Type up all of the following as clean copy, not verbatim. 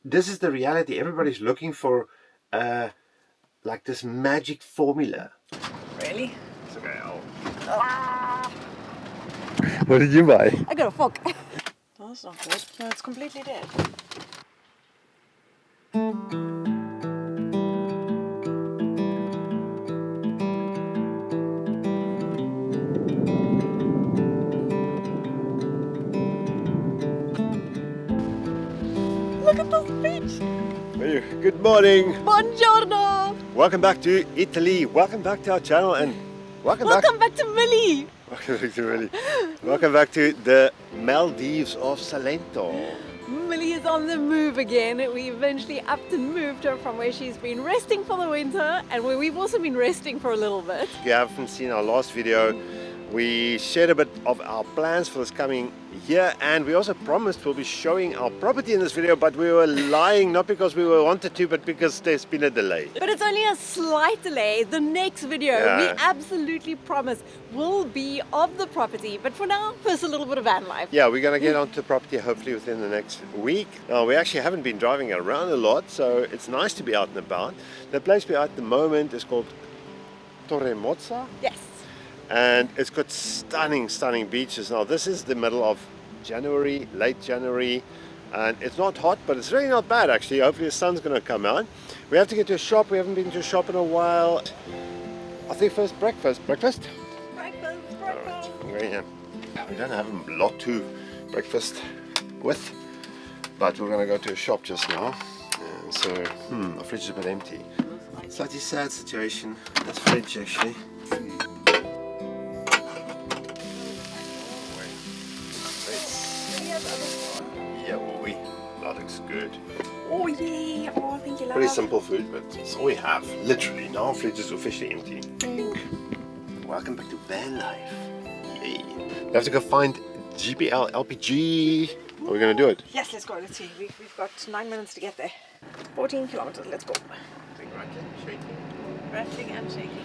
This is the reality. Everybody's looking for like this magic formula. Really? It's okay. What did you buy? I got a fork. Oh, that's not good. No, it's completely dead. Look at this beach! Good morning. Buongiorno! Welcome back to Italy. Welcome back to our channel and welcome back to Millie! Welcome back to the Maldives of Salento. Millie is on the move again. We eventually upped and moved her from where she's been resting for the winter and where we've also been resting for a little bit. If you haven't seen our last video, we shared a bit of our plans for this coming year, and we also promised we'll be showing our property in this video, but we were lying, not because we wanted to, but because there's been a delay. But it's only a slight delay. The next video, we absolutely promise, will be of the property. But for now, first a little bit of van life. Yeah, we're going to get onto the property hopefully within the next week. Now, we actually haven't been driving around a lot, so it's nice to be out and about. The place we're at the moment is called Torre Mozza. Yes. And it's got stunning beaches. Now this is the middle of January, late January, and it's not hot, but it's really not bad actually. Hopefully the sun's going to come out. We have to get to a shop. We haven't been to a shop in a while. I think first breakfast. Breakfast. Right, I'm going here. We don't have a lot to breakfast with, but we're going to go to a shop just now. And so the fridge is a bit empty. Slightly sad situation. That's fridge actually. That looks good. Oh yeah, oh thank you, love. Pretty simple food, but it's all we have. Literally, now our fridge is officially empty. Welcome back to van life. Yay. We have to go find GPL LPG. Are we going to do it? Yes, let's go. Let's see. We've got 9 minutes to get there. 14 kilometers. Let's go. Rattling, shaking. Rattling and shaking.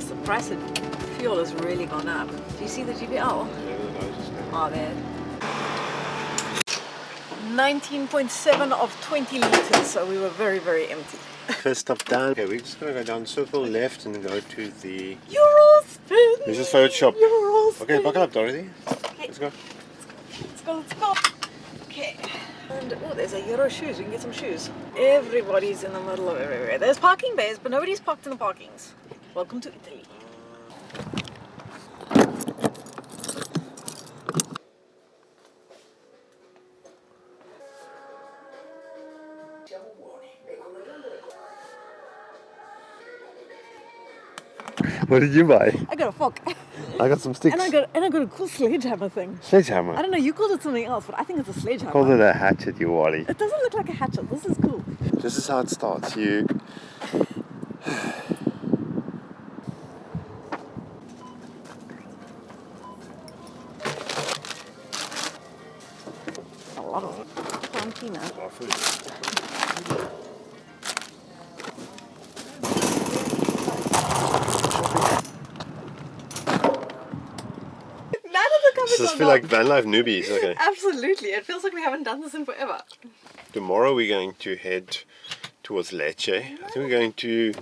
The price of fuel has really gone up. Do you see the GPL? Oh, there. 19.7 of 20 liters, so we were very, very empty. First stop down. Okay, we're just going to go down, circle left, and go to the Eurospin. This is Photoshop. Eurospin. Okay, buckle up, Dorothy. Okay. Let's go. Let's go. Okay. And oh, there's a Euro shoes. We can get some shoes. Everybody's in the middle of everywhere. There's parking bays, but nobody's parked in the parkings. Welcome to Italy. What did you buy? I got a fork. I got some sticks. And I got a cool sledgehammer thing. Sledgehammer? I don't know, you called it something else, but I think it's a sledgehammer. Called it a hatchet, you Wally. It doesn't look like a hatchet. This is cool. This is how it starts. You A lot of plantina. Does this feel like van life newbies? Okay. Absolutely. It feels like we haven't done this in forever. Tomorrow we're going to head towards Lecce. I think we're going to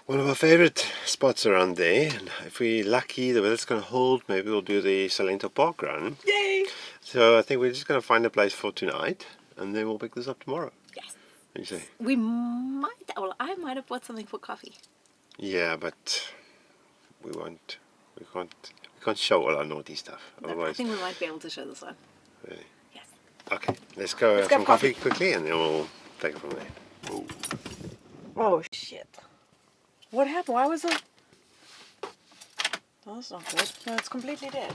one of our favorite spots around there. And if we're lucky, the weather's going to hold, maybe we'll do the Salento Park run. Yay! So I think we're just going to find a place for tonight, and then we'll pick this up tomorrow. Yes. What do you say? We might, well, I might have bought something for coffee. Yeah, but we can't show all our naughty stuff. No, Otherwise, I think we might be able to show this one. Really? Yes. Okay, let's go have some coffee quickly, and then we'll take it from there. Ooh. Oh shit. What happened? Why was it? Oh, that's not good. No, it's completely dead.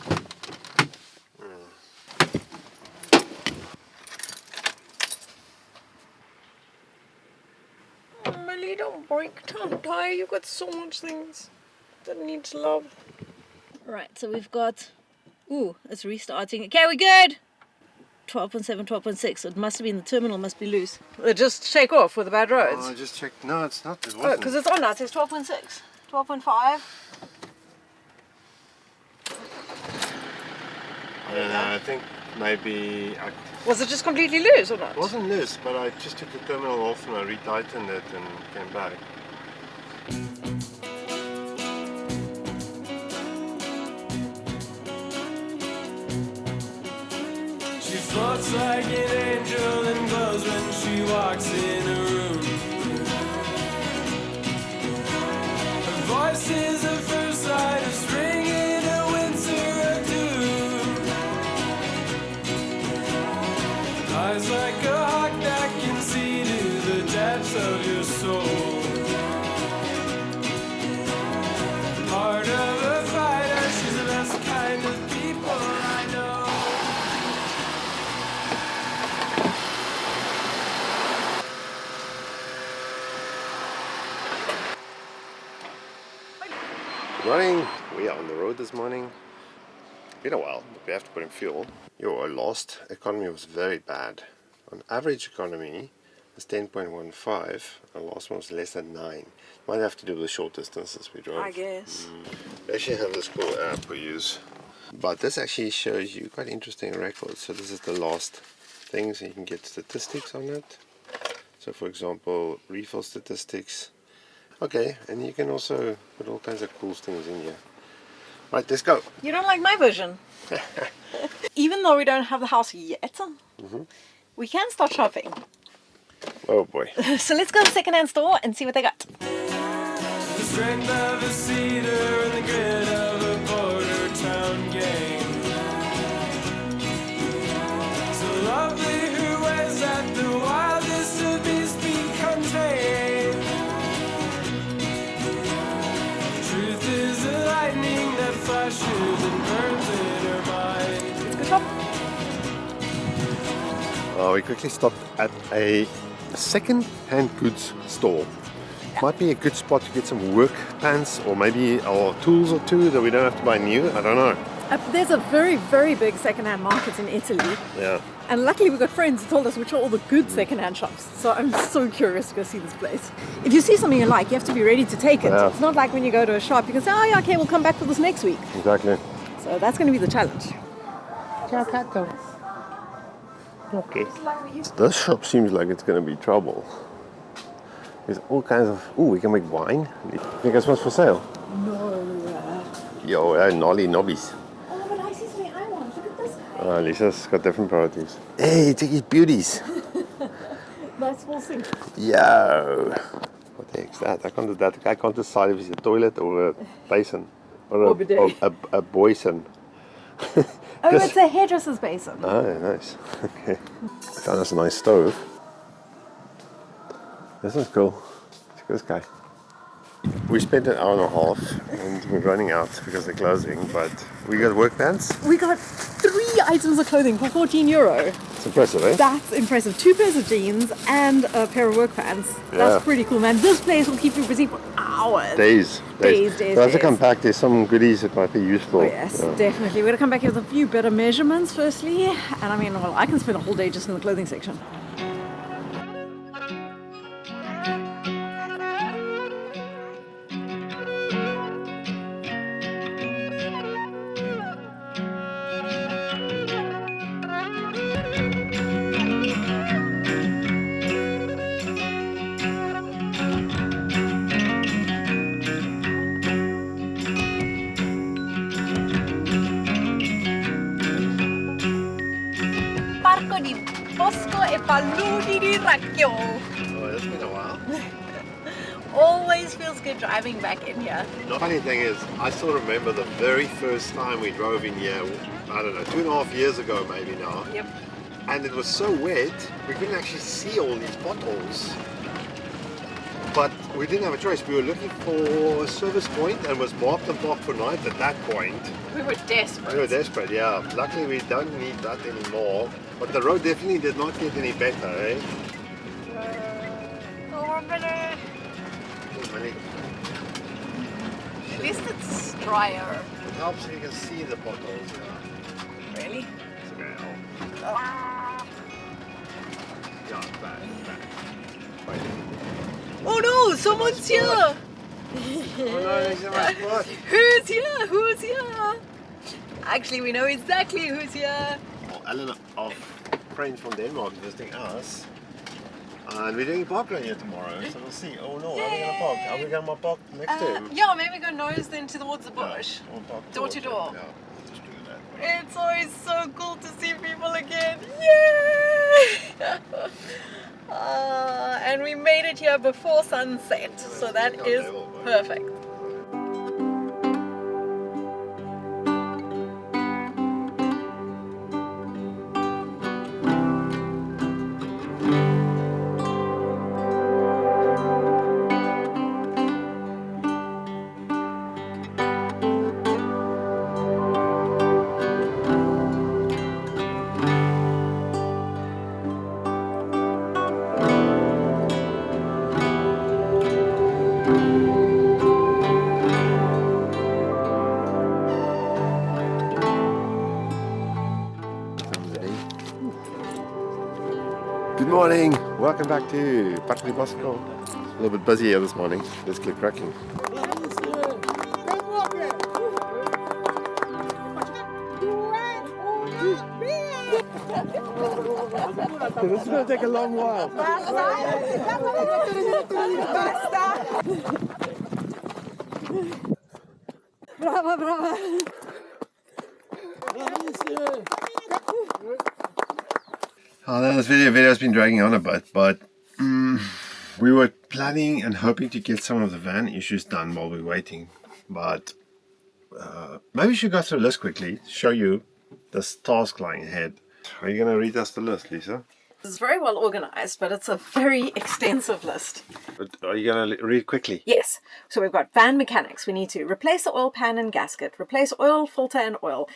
Oh, Millie, don't break. Don't die. You've got so much things that needs love. Right, so we've got Ooh, it's restarting. Okay, we're good. 12.7, 12.6. It must have been the terminal must be loose. It just shake off with the bad roads. Oh, I just checked. No, it's not. It Oh, wasn't. because it's on now. It says 12.6, 12.5. I don't know. I think maybe Was it just completely loose or not? it wasn't loose, but I just took the terminal off and I retightened it and came back. She floats like an angel and glows when she walks in a room. Her voice is a first sight of spring in a winter of doom. Eyes like a hawk that can see to the depths of your soul. Heart of a fighter, she's the best kind of people I know. Morning. We are on the road this morning. Been a while, but we have to put in fuel. Our last economy was very bad. On average economy was 10.15. Our last one was less than 9. Might have to do with the short distances we drove. I guess. We actually have this cool app we use. But this actually shows you quite interesting records. So this is the last thing, so you can get statistics on it. So for example, refill statistics. Okay, and you can also put all kinds of cool things in here. Right, let's go. You don't like my version? Even though we don't have the house yet, we can start shopping. Oh boy. So let's go to the second-hand store and see what they got. The strength of a cedar and the grit of a border town gang. So lovely her ways that the wildest of beasts become tame. Truth is the lightning that flashes and burns in her mind. Good shop. We quickly stopped at a second-hand goods store. Might be a good spot to get some work pants or maybe our tools or two that we don't have to buy new. I don't know. There's a very, very big second-hand market in Italy. Yeah. And luckily we've got friends who told us which are all the good second-hand shops. So I'm so curious to go see this place. If you see something you like, you have to be ready to take it. Yeah. It's not like when you go to a shop, you can say, oh yeah, okay, we'll come back for this next week. Exactly. So that's going to be the challenge. Okay. This shop seems like it's going to be trouble. There's all kinds of... Ooh, we can make wine. You think this one's for sale? No. Yo, nolly nobbies. Oh, but I see something I want. Look at this guy. Lisa's got different priorities. Hey, check his beauties. Nice small sink. Yo. What the heck's that? I can't do that. I can't decide if it's a toilet or a basin. Or bidet. A boysen. Oh, it's a hairdresser's basin. Oh, nice. Okay. Found us a nice stove. This is cool. Look at this guy. We spent an hour and a half and we're running out because they're closing, but we got work pants. We got 3 items of clothing for €14. It's impressive, eh? That's impressive. 2 pairs of jeans and a pair of work pants. That's Yeah. pretty cool, man. This place will keep you busy for hours. Days. Days. We'll have to days. come back. There's some goodies that might be useful. Oh, yes, Yeah. definitely. We're going to come back here with a few better measurements, firstly. And I mean, well, I can spend a whole day just in the clothing section. Parco di Bosco e Paludi di Racchio. Oh, that's been a while. Always feels good driving back in here. The funny thing is, I still remember the very first time we drove in here, I don't know, 2.5 years ago maybe now. Yep. And it was so wet, we couldn't actually see all these potholes. But we didn't have a choice. We were looking for a service point and was marked and parked for night at that point. We were desperate. We were desperate, yeah. Luckily we don't need that anymore. But the road definitely did not get any better, eh? Really, At least it's drier. it helps you can see the potholes. Yeah. Oh no, someone's here! Oh no, there's my spot. Who's here? Who's here? Actually, we know exactly who's here. Well, Ellen of friends from Denmark visiting us. And we're doing park run here tomorrow, so we'll see. Oh no, are we gonna park? Are we gonna park next to him? Yeah, maybe go nose then towards the bush. Yeah, we'll park Door to towards him. door. Yeah, let's just do that. It's always so cool to see people again. Yay! And we made it here before sunset, so that is perfect. Good morning, welcome back to Park du Bosco. A little bit busy here this morning. Let's get cracking. This is going to take a long while. Brava, brava. Oh, this video's been dragging on a bit, but we were planning and hoping to get some of the van issues done while we're waiting. But maybe we should go through the list quickly, show you this task lying ahead. Are you going to read us the list, Lisa? It's very well organized, but it's a very extensive list. But are you going to read quickly? Yes, so we've got van mechanics. We need to replace the oil pan and gasket, replace oil filter and oil,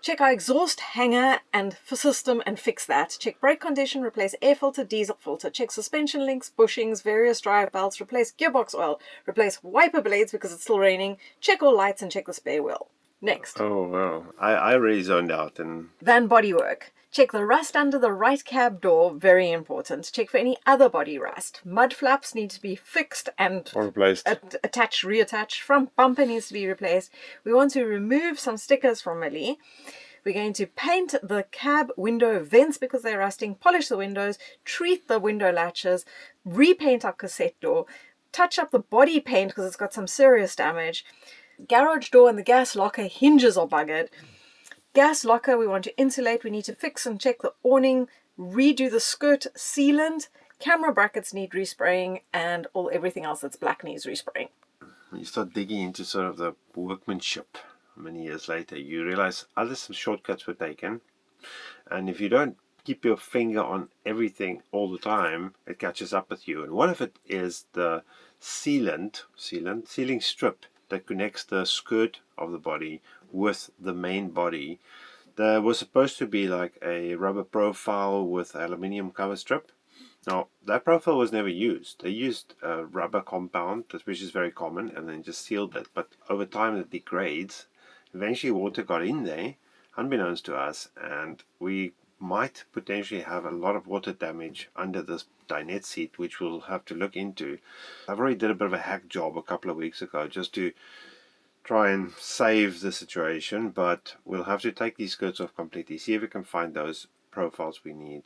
check our exhaust hanger and system and fix that, check brake condition, replace air filter, diesel filter, check suspension links, bushings, various drive belts, replace gearbox oil, replace wiper blades because it's still raining, check all lights and check the spare wheel. Next. Oh, wow. I really zoned out. And Van bodywork. Check the rust under the right cab door, very important. Check for any other body rust. Mud flaps need to be fixed and or replaced. attached, reattached. Front bumper needs to be replaced. We want to remove some stickers from Millie. We're going to paint the cab window vents because they're rusting, polish the windows, treat the window latches, repaint our cassette door, touch up the body paint because it's got some serious damage. Garage door and the gas locker hinges are buggered. Gas locker we want to insulate. We need to fix and check the awning, redo the skirt sealant, camera brackets need respraying, and everything else that's black needs respraying. When you start digging into sort of the workmanship many years later, you realize some shortcuts were taken, and if you don't keep your finger on everything all the time, it catches up with you. And one of it is the sealing strip that connects the skirt of the body with the main body. There was supposed to be like a rubber profile with aluminium cover strip. Now that profile was never used. They used a rubber compound, which is very common, and then just sealed it. But over time it degrades. Eventually water got in there, unbeknownst to us, and we might potentially have a lot of water damage under this dinette seat, which we'll have to look into. I've already did a bit of a hack job a couple of weeks ago just to try and save the situation, but we'll have to take these skirts off completely, see if we can find those profiles we need,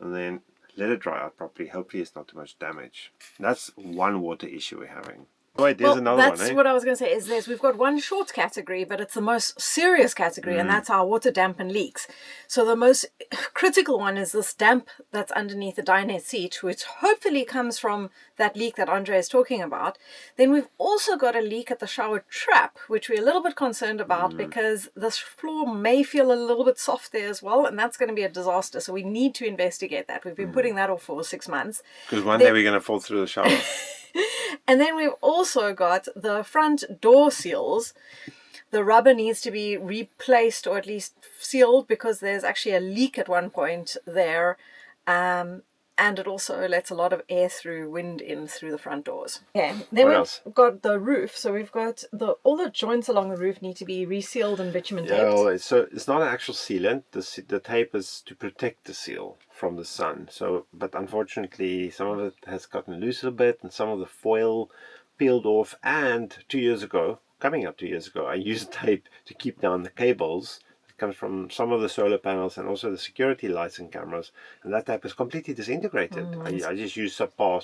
and then let it dry out properly. Hopefully it's not too much damage. That's one water issue we're having. Wait, there's another one, That's what I was going to say, is we've got one short category, but it's the most serious category, and that's our water damp and leaks. So the most critical one is this damp that's underneath the dinette seat, which hopefully comes from that leak that Andre is talking about. Then we've also got a leak at the shower trap, which we're a little bit concerned about because this floor may feel a little bit soft there as well, and that's going to be a disaster. So we need to investigate that. We've been putting that off for 6 months. Because one day we're going to fall through the shower. And then we've also got the front door seals. The rubber needs to be replaced or at least sealed because there's actually a leak at one point there. and it also lets a lot of air through, wind in through the front doors. Okay, then What we've else? got the roof. So we've got all the joints along the roof need to be resealed and bitumen taped. Yeah, well, so it's not an actual sealant. The tape is to protect the seal from the sun. So, but unfortunately, some of it has gotten loose a bit, and some of the foil peeled off. And 2 years ago, coming up 2 years ago, I used tape to keep down the cables. It comes from some of the solar panels and also the security lights and cameras, and that tape is completely disintegrated. I just used subpar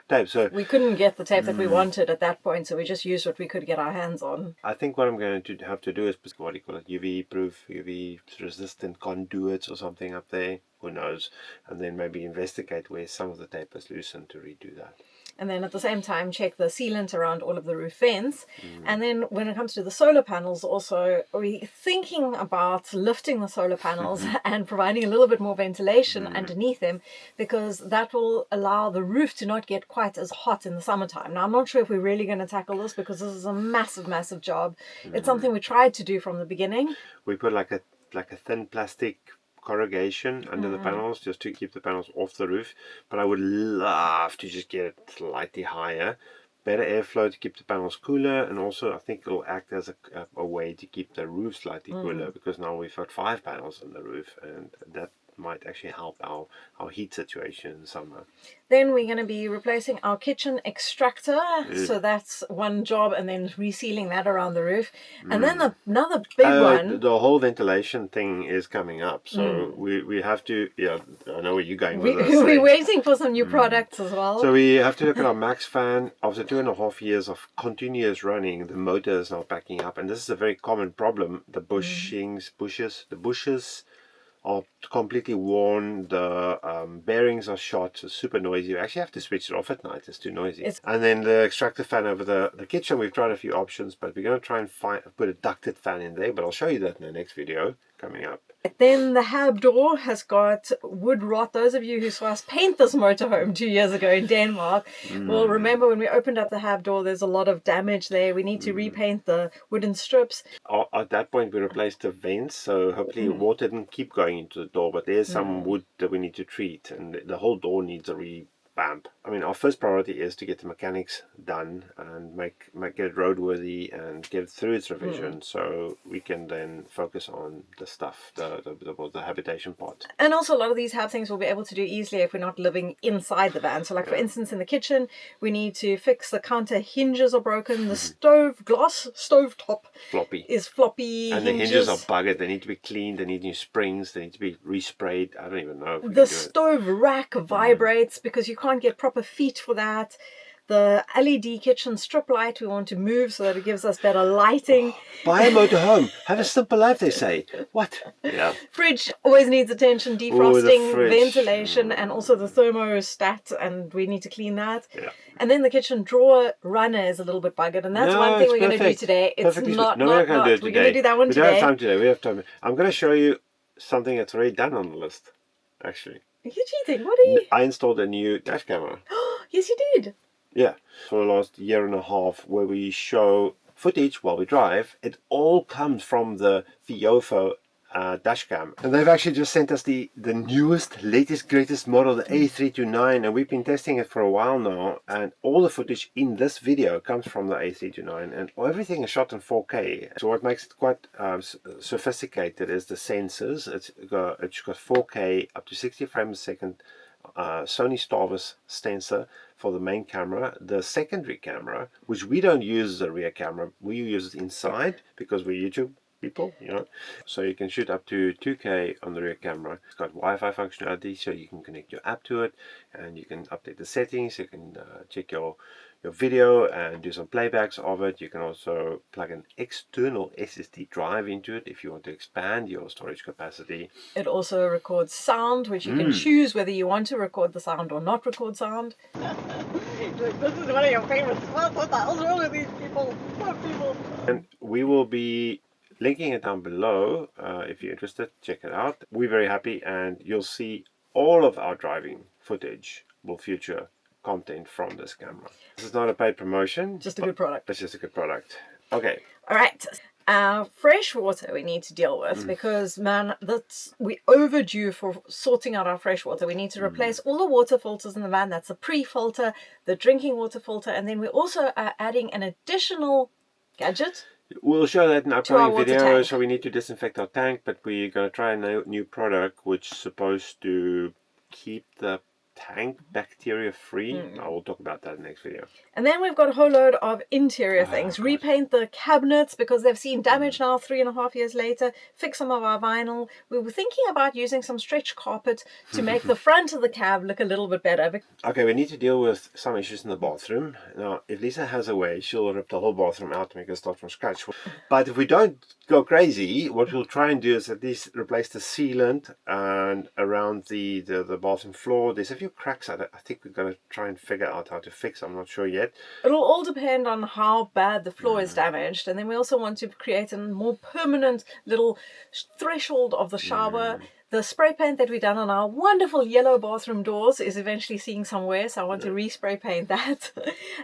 tape. So We couldn't get the tape that we wanted at that point, so we just used what we could get our hands on. I think what I'm going to have to do is, what do you call it, UV proof, UV resistant conduits or something up there, who knows, and then maybe investigate where some of the tape is loosened to redo that. And then at the same time check the sealant around all of the roof vents. And then when it comes to the solar panels also, we're thinking about lifting the solar panels and providing a little bit more ventilation underneath them, because that will allow the roof to not get quite as hot in the summertime. Now I'm not sure if we're really going to tackle this because this is a massive job. It's something we tried to do from the beginning. We put like a thin plastic corrugation under the panels just to keep the panels off the roof, but I would love to just get it slightly higher, better airflow to keep the panels cooler, and also I think it'll act as a way to keep the roof slightly cooler, because now we've got 5 panels on the roof, and that might actually help our heat situation in summer. Then we're going to be replacing our kitchen extractor, so that's one job, and then resealing that around the roof. And then another big one. The whole ventilation thing is coming up, so we have to, I know where you're going with this. We're waiting for some new products as well. So we have to look at our max fan. After 2.5 years of continuous running, the motor is now backing up, and this is a very common problem. The bushes are completely worn, the bearings are shot, so super noisy. You actually have to switch it off at night, it's too noisy. And then the extractor fan over the kitchen, we've tried a few options, but we're going to try and put a ducted fan in there, but I'll show you that in the next video coming up. Then the hab door has got wood rot. Those of you who saw us paint this motorhome 2 years ago in Denmark will remember when we opened up the hab door, there's a lot of damage there. We need to repaint the wooden strips. At that point, we replaced the vents, so hopefully water didn't keep going into the door, but there's some wood that we need to treat, and the whole door needs a revamp. I mean, our first priority is to get the mechanics done and get it roadworthy and get it through its revision, so we can then focus on the stuff, the habitation part. And also a lot of these hab things we'll be able to do easily if we're not living inside the van. So like for instance in the kitchen, we need to fix the counter hinges are broken, the stove top Floppy. is floppy, And the hinges are buggered, they need to be cleaned, they need new springs, they need to be resprayed. I don't even know if we can do the it. stove rack vibrates because you can't get proper feet for that. The LED kitchen strip light we want to move so that it gives us better lighting. Buy a motorhome. Have a simple life, they say. What? Yeah. Fridge always needs attention, defrosting, fridge. ventilation, and also the thermostat, and we need to clean that. Yeah. And then the kitchen drawer runner is a little bit buggered, and that's one thing we're going to do today. It's Perfectly not, no, we're not going to do it We're today. going to do that one we today. don't have time today. We have time. I'm going to show you something that's already done on the list, actually. You're cheating. What are you? I installed a new dash camera. Yes, you did. Yeah, for the last year and a half, where we show footage while we drive. It all comes from the Viofo dashcam, and they've actually just sent us the newest, latest, greatest model, the A329, and we've been testing it for a while now, and all the footage in this video comes from the A329, and everything is shot in 4K. So what makes it quite sophisticated is the sensors. It's got 4K up to 60 frames a second, Sony Starvis sensor for the main camera. The secondary camera, which we don't use as a rear camera, we use it inside because we're YouTube people, so you can shoot up to 2K on the rear camera. It's got Wi-Fi functionality, so you can connect your app to it, and you can update the settings. You can check your video and do some playbacks of it. You can also plug an external SSD drive into it if you want to expand your storage capacity. It also records sound, which you can choose whether you want to record the sound or not record sound. This is one of your favorite spots. What the hell's wrong with these people? What people? And we will be linking it down below. If you're interested, check it out. We're very happy, and you'll see all of our driving footage will feature content from this camera. This is not a paid promotion. Just a good product. It's just a good product. Okay. All right. Our fresh water we need to deal with because, man, we overdue for sorting out our fresh water. We need to replace all the water filters in the van. That's the pre-filter, the drinking water filter, and then we also are adding an additional gadget. We'll show that in our upcoming water video. tank. So we need to disinfect our tank, but we're going to try a new product which is supposed to keep the tank bacteria free. I will talk about that in the next video. And then we've got a whole load of interior things. God. Repaint the cabinets because they've seen damage now 3.5 years later. Fix some of our vinyl. We were thinking about using some stretch carpet to make the front of the cab look a little bit better. Okay, we need to deal with some issues in the bathroom. Now, if Lisa has a way, she'll rip the whole bathroom out to make it start from scratch. But if we don't go crazy, what we'll try and do is at least replace the sealant and around the bathroom floor. There's a few cracks at it. I think we're going to try and figure out how to fix. I'm not sure yet. It'll all depend on how bad the floor is damaged. And then we also want to create a more permanent little threshold of the shower. The spray paint that we've done on our wonderful yellow bathroom doors is eventually seeing some wear, so I want to respray paint that.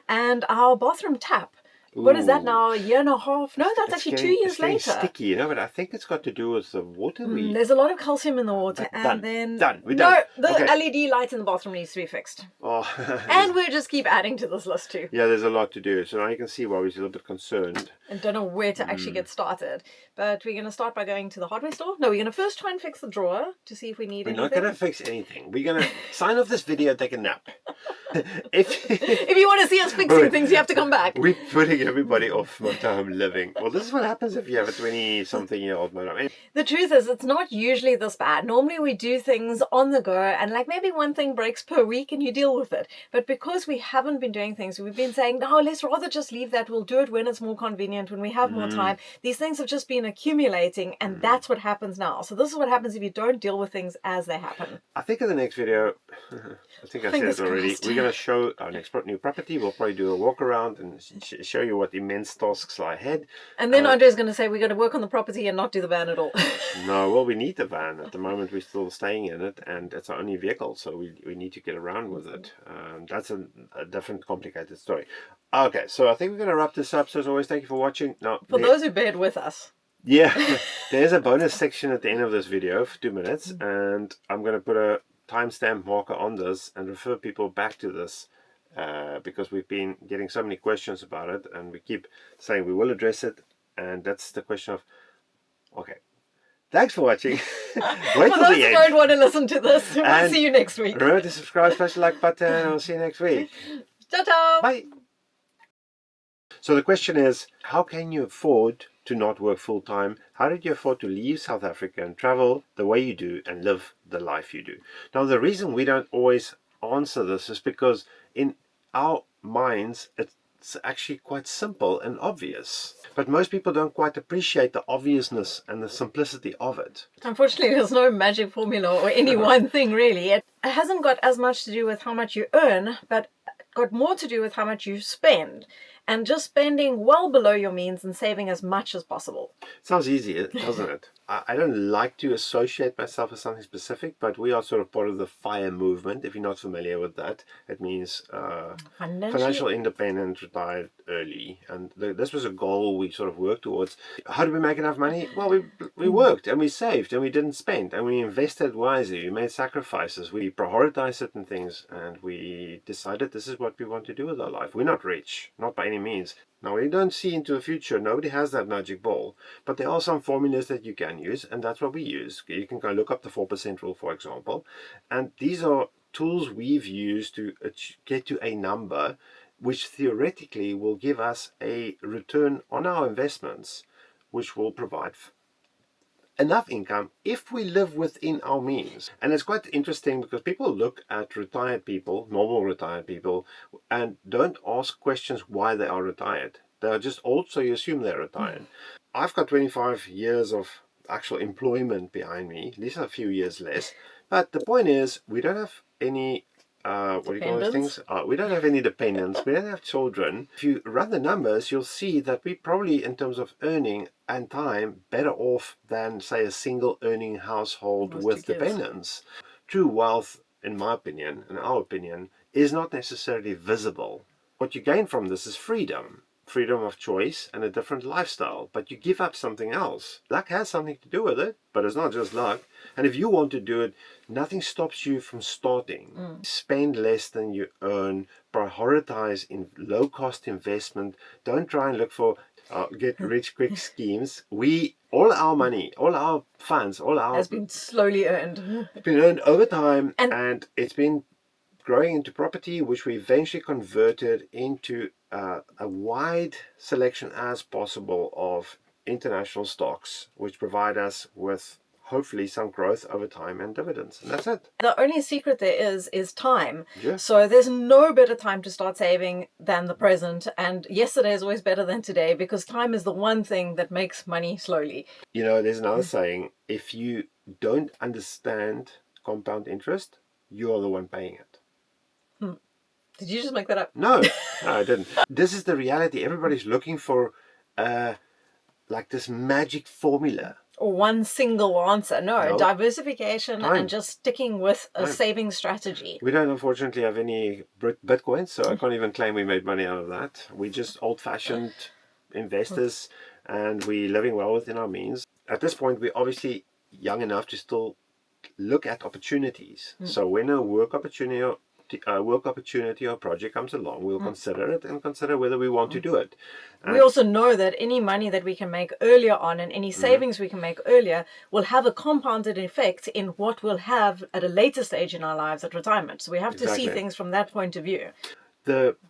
And our bathroom tap. What is that now? A year and a half? No, that's actually 2 years it's getting later. sticky, you know, but I think it's got to do with the water we... There's a lot of calcium in the water, Done. and then Done. We're no, done. the Okay. LED light in the bathroom needs to be fixed, Oh. and we'll just keep adding to this list too. Yeah, there's a lot to do. So now you can see why we're a little bit concerned. And don't know where to actually get started. But we're going to start by going to the hardware store. No, we're going to first try and fix the drawer to see if we need We're anything. not going to fix anything. We're going to sign off this video and take a nap. if If you want to see us fixing things, you have to come back. we're putting everybody off motorhome living. Well, this is what happens if you have a 20-something-year-old motorhome. The truth is, it's not usually this bad. Normally we do things on the go and like maybe one thing breaks per week and you deal with it. But because we haven't been doing things, we've been saying, no, let's rather just leave that. We'll do it when it's more convenient, when we have more time. These things have just been accumulating and that's what happens now. So this is what happens if you don't deal with things as they happen. I think in the next video, I think I said Fingers it already, crossed. we're going to show our next new property. We'll probably do a walk around and show you what immense tasks lie ahead. And then Andre's going to say we're going to work on the property and not do the van at all. No, well, we need the van. At the moment, we're still staying in it, and it's our only vehicle, so we need to get around with it. That's a different, complicated story. Okay, so I think we're going to wrap this up. So as always, thank you for watching. Now, For those who bear with us. yeah, there's a bonus section at the end of this video for 2 minutes, and I'm going to put a timestamp marker on this and refer people back to this. Because we've been getting so many questions about it, and we keep saying we will address it, and that's the question of, okay, thanks for watching. Wait For till those the who end. don't want to listen to this, we'll And see you next week. Remember to subscribe, smash the like button, and I'll see you next week. Ta-ta! Bye. So the question is, how can you afford to not work full time? How did you afford to leave South Africa and travel the way you do and live the life you do? Now, the reason we don't always answer this is because in our minds, it's actually quite simple and obvious. But most people don't quite appreciate the obviousness and the simplicity of it. Unfortunately, there's no magic formula or any one thing really. It hasn't got as much to do with how much you earn, but got more to do with how much you spend. And just spending well below your means and saving as much as possible. Sounds easy, doesn't it? I don't like to associate myself with something specific, but we are sort of part of the FIRE movement. If you're not familiar with that, it means financial independence, retired early. And this was a goal we sort of worked towards. How did we make enough money? Well, we worked and we saved and we didn't spend and we invested wisely. We made sacrifices. We prioritized certain things and we decided this is what we want to do with our life. We're not rich, not by any means. Now, we don't see into the future. Nobody has that magic ball. But there are some formulas that you can use, and that's what we use. You can go look up the 4% rule, for example. And these are tools we've used to get to a number which theoretically will give us a return on our investments, which will provide enough income if we live within our means. And it's quite interesting because people look at retired people, normal retired people, and don't ask questions why they are retired. They're just old, so you assume they're retired. I've got 25 years of actual employment behind me, at least a few years less. But the point is, we don't have any what do you call those things? We don't have any dependents. We don't have children. If you run the numbers, you'll see that we probably, in terms of earning and time, better off than, say, a single earning household with dependents. True wealth, in my opinion, in our opinion, is not necessarily visible. What you gain from this is freedom. freedom of choice and a different lifestyle, but you give up something else. Luck has something to do with it, but it's not just luck. And if you want to do it, nothing stops you from starting. Spend less than you earn, prioritize in low-cost investment. Don't try and look for get rich quick schemes. All our money, all our funds, all our Has been slowly earned. it's been earned over time, And- and it's been growing into property, which we eventually converted into a wide selection as possible of international stocks, which provide us with hopefully some growth over time and dividends. And that's it. The only secret there is time. Yeah. So there's no better time to start saving than the present. And yesterday is always better than today, because time is the one thing that makes money slowly. You know, there's another saying: if you don't understand compound interest, you're the one paying it. Did you just make that up? No, I didn't. This is the reality. Everybody's looking for like this magic formula. Or one single answer. No, diversification Time. and just sticking with a Time. saving strategy. We don't unfortunately have any Bitcoin, so I can't even claim we made money out of that. We're just old-fashioned investors, and we're living well within our means. At this point, we're obviously young enough to still look at opportunities. So when a work opportunity or project comes along, we'll consider it and consider whether we want to do it. We also know that any money that we can make earlier on and any savings we can make earlier will have a compounded effect in what we'll have at a later stage in our lives at retirement. So we have to see Exactly. things from that point of view.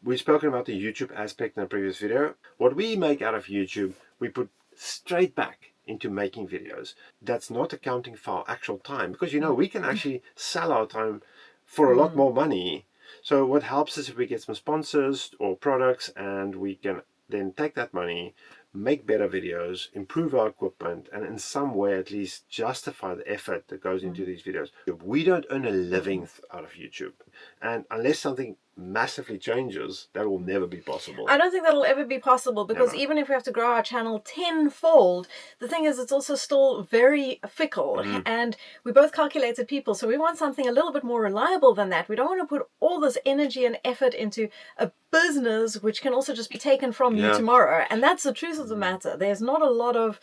We've spoken about the YouTube aspect in a previous video. What we make out of YouTube, we put straight back into making videos. That's not accounting for our actual time, because you know we can actually sell our time for a lot more money. So what helps is if we get some sponsors or products, and we can then take that money, make better videos, improve our equipment, and in some way at least justify the effort that goes into these videos. We don't earn a living out of YouTube, and unless something massively changes, that will never be possible. I don't think that'll ever be possible, because Never. even if we have to grow our channel tenfold, the thing is it's also still very fickle, and we're both calculated people, so we want something a little bit more reliable than that. We don't want to put all this energy and effort into a business which can also just be taken from you Yeah. tomorrow, and that's the truth of the matter. There's not a lot of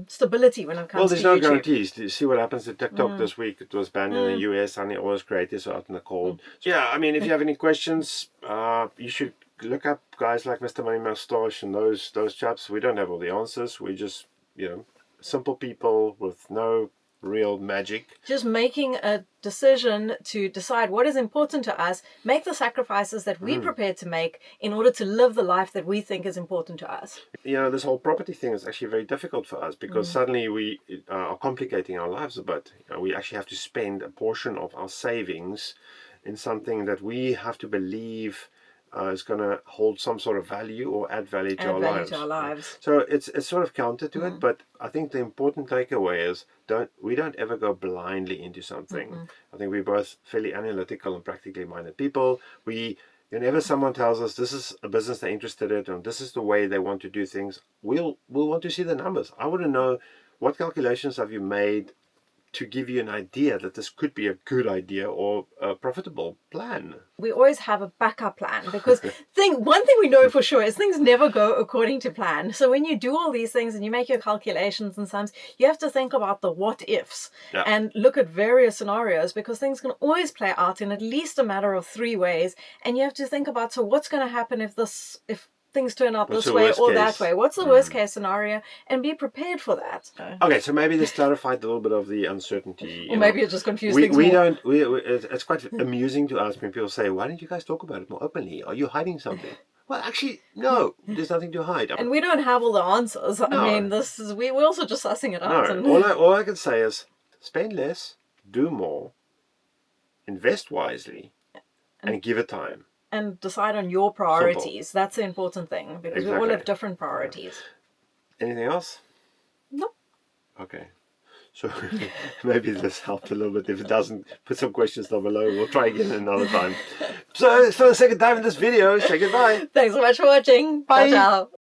stability when it comes Well, to there's no YouTube. guarantees. You see what happens to TikTok this week? It was banned in the US, and all those creators are out in the cold. Yeah, I mean, if you have any questions, you should look up guys like Mr. Money Mustache and those chaps. We don't have all the answers. We're just, simple people with no real magic. Just making a decision to decide what is important to us, make the sacrifices that we're prepared to make in order to live the life that we think is important to us. This whole property thing is actually very difficult for us, because suddenly we are complicating our lives a bit. We actually have to spend a portion of our savings in something that we have to believe is going to hold some sort of value or add value to our lives. So it's sort of counter to it, but I think the important takeaway is we don't ever go blindly into something. I think we're both fairly analytical and practically minded people. Whenever someone tells us this is a business they're interested in and this is the way they want to do things, we'll want to see the numbers. I want to know, what calculations have you made to give you an idea that this could be a good idea or a profitable plan. We always have a backup plan, because one thing we know for sure is things never go according to plan. So when you do all these things and you make your calculations and sums, you have to think about the what ifs and look at various scenarios, because things can always play out in at least a matter of 3 ways. And you have to think about, so what's going to happen if things turn out this way or that way? What's the worst case scenario? And be prepared for that. Okay, so maybe this clarified a little bit of the uncertainty. Or maybe it just confused things more. It's quite amusing to us when people say, why don't you guys talk about it more openly? Are you hiding something? Well, actually, no, there's nothing to hide. And we don't have all the answers. I mean, we're also just sussing it out. No, all I can say is spend less, do more, invest wisely, and give it time. And decide on your priorities. Simple. That's the important thing, because we all have different priorities. Anything else? No. Okay. So maybe this helped a little bit. If it doesn't, put some questions down below. We'll try again another time. So for the second time in this video, say goodbye. Thanks so much for watching. Bye. Ciao, ciao.